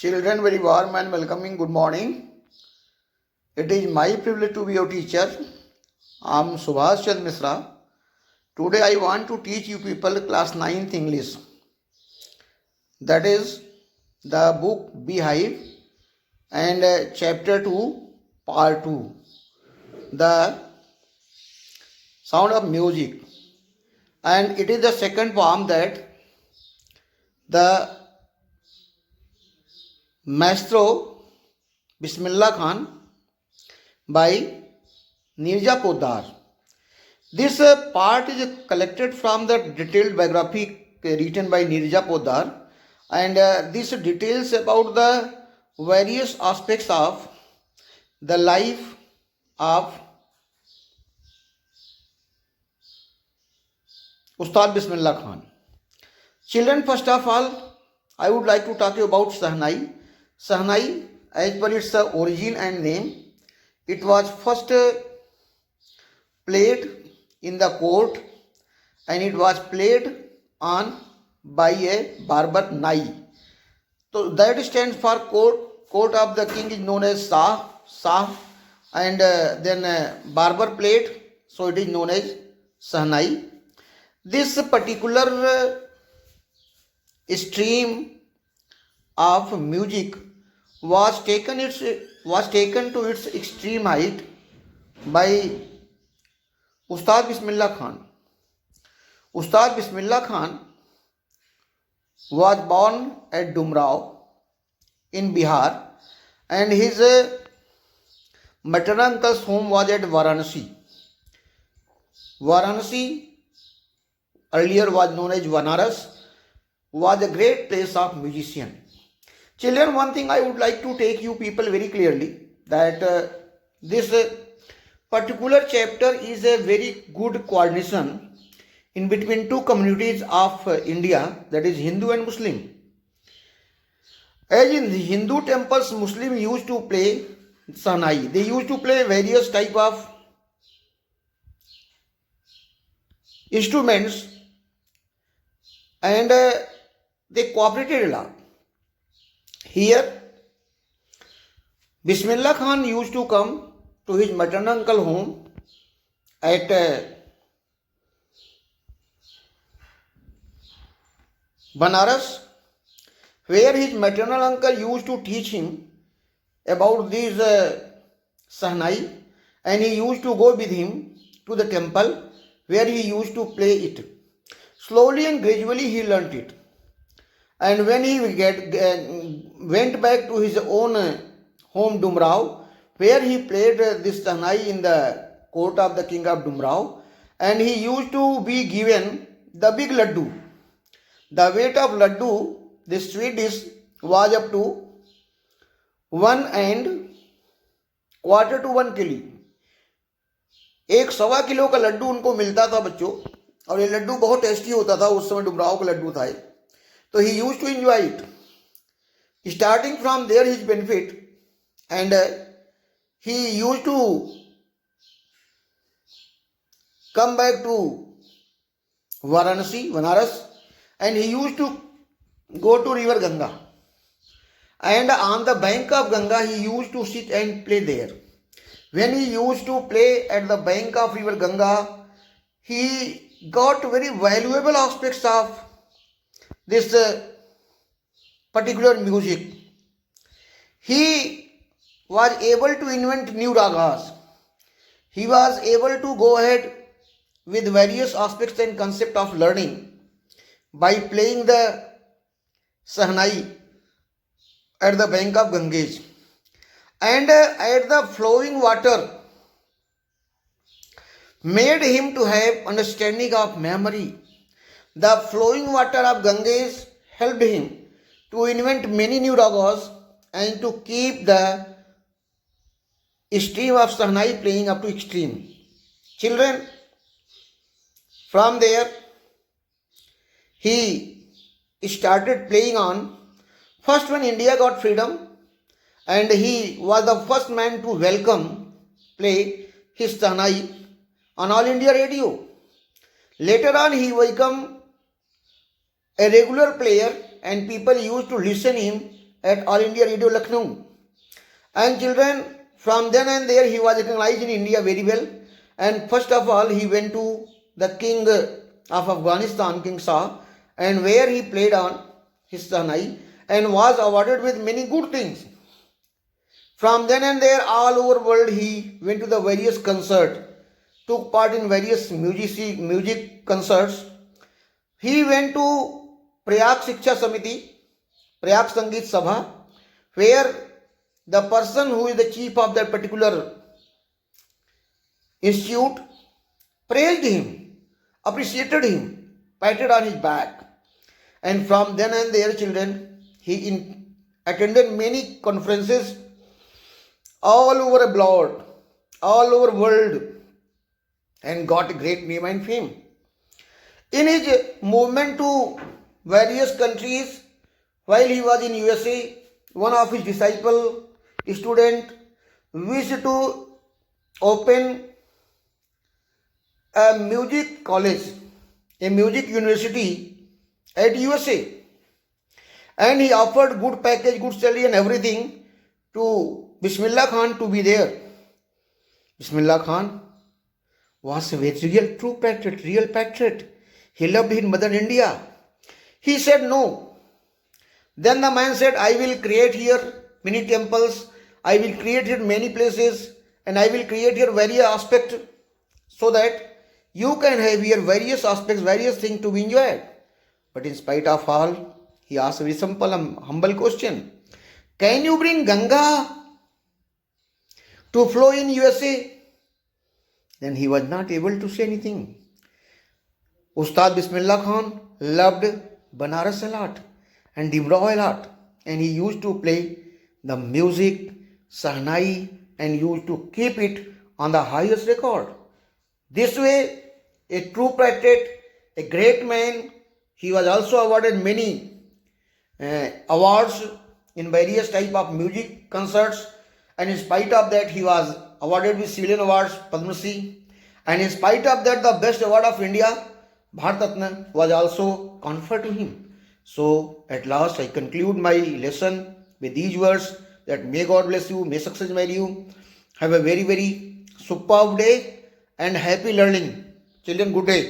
Children, very warm and welcoming good morning. It is my privilege to be your teacher. I am Subhash Chand Misra. Today I want to teach you people class 9th English. That is the book Beehive and chapter 2 part 2. The sound of music. And it is the second poem that the Maestro Bismillah Khan by Nirja Poddar. This part is collected from the detailed biography written by Nirja Poddar, and this details about the various aspects of the life of Ustad Bismillah Khan. Children, first of all, I would like to talk about Sahnai. Sahnai, as per its origin and name, it was first played in the court and it was played on by a barber Nai. So that stands for court of the king is known as Shah, and then barber played, so it is known as Sahnai. This particular stream of music was taken to its extreme height by Ustad Bismillah Khan. Ustad Bismillah Khan was born at Dumrao in Bihar, and his maternal uncle's home was at Varanasi. Varanasi, earlier was known as Vanaras, was a great place of musician. Children, one thing I would like to take you people very clearly, that this particular chapter is a very good coordination in between two communities of India, that is Hindu and Muslim. As in the Hindu temples, Muslim used to play Sahnai. They used to play various type of instruments, and they cooperated a lot. Here, Bismillah Khan used to come to his maternal uncle home at Banaras, where his maternal uncle used to teach him about these Sahnai, and he used to go with him to the temple where he used to play it. Slowly and gradually he learnt it. And when he went back to his own home Dumrao, where he played this Sahnai in the court of the king of Dumrao, and he used to be given the big laddu. The weight of laddu, this sweet dish, was up to 1 and quarter to 1 kilo. 1.25 kilo का लड्डू उनको मिलता था बच्चों, और ये लड्डू बहुत tasty होता था. उस समय डुमराव का लड्डू था. तो he used to enjoy it. Starting from there his benefit, and he used to come back to Varanasi, Vanaras, and he used to go to river Ganga. And on the bank of Ganga he used to sit and play there. When he used to play at the bank of river Ganga, he got very valuable aspects of this particular music. He was able to invent new ragas. He was able to go ahead with various aspects and concept of learning by playing the Sahnai at the bank of Ganges. And at the flowing water made him to have understanding of memory. The flowing water of Ganges helped him to invent many new ragas and to keep the stream of Sahnai playing up to extreme. Children, from there he started playing on. First, when India got freedom, and he was the first man to play his Sahnai on All India Radio. Later on he became a regular player and people used to listen him at All India Radio Lucknow. And children, from then and there he was recognized in India very well. And first of all, he went to the king of Afghanistan, King Shah, and where he played on his Sahnai and was awarded with many good things. From then and there, all over world, he went to the various concerts, took part in various music concerts. He went to Prayag Shiksha Samiti, Prayag Sangeet Sabha, where the person who is the chief of that particular institute praised him, appreciated him, patted on his back. And from then and there, children, he attended many conferences all over abroad, all over world, and got a great name and fame. In his movement to various countries, while he was in USA, one of his disciple, student, wished to open a music college, a music university at USA. And he offered good package, good salary and everything to Bismillah Khan to be there. Bismillah Khan was a very true patriot, real patriot. He loved his mother India. He said no. Then the man said, I will create here many temples, I will create here many places, and I will create here various aspects so that you can have here various aspects, various things to be enjoyed. But in spite of all, he asked a very simple and humble question. Can you bring Ganga to flow in USA? Then he was not able to say anything. Ustad Bismillah Khan loved Banaras a lot and Dimrao a lot, and he used to play the music, Sahnai, and used to keep it on the highest record. This way, a true patriot, a great man, he was also awarded many awards in various type of music concerts, and in spite of that, he was awarded with civilian awards, Padma Shri, and in spite of that, the best award of India, Bharat Ratna, was also conferred to him. So, at last, I conclude my lesson with these words that may God bless you, may success marry you. Have a very superb day and happy learning. Children, good day.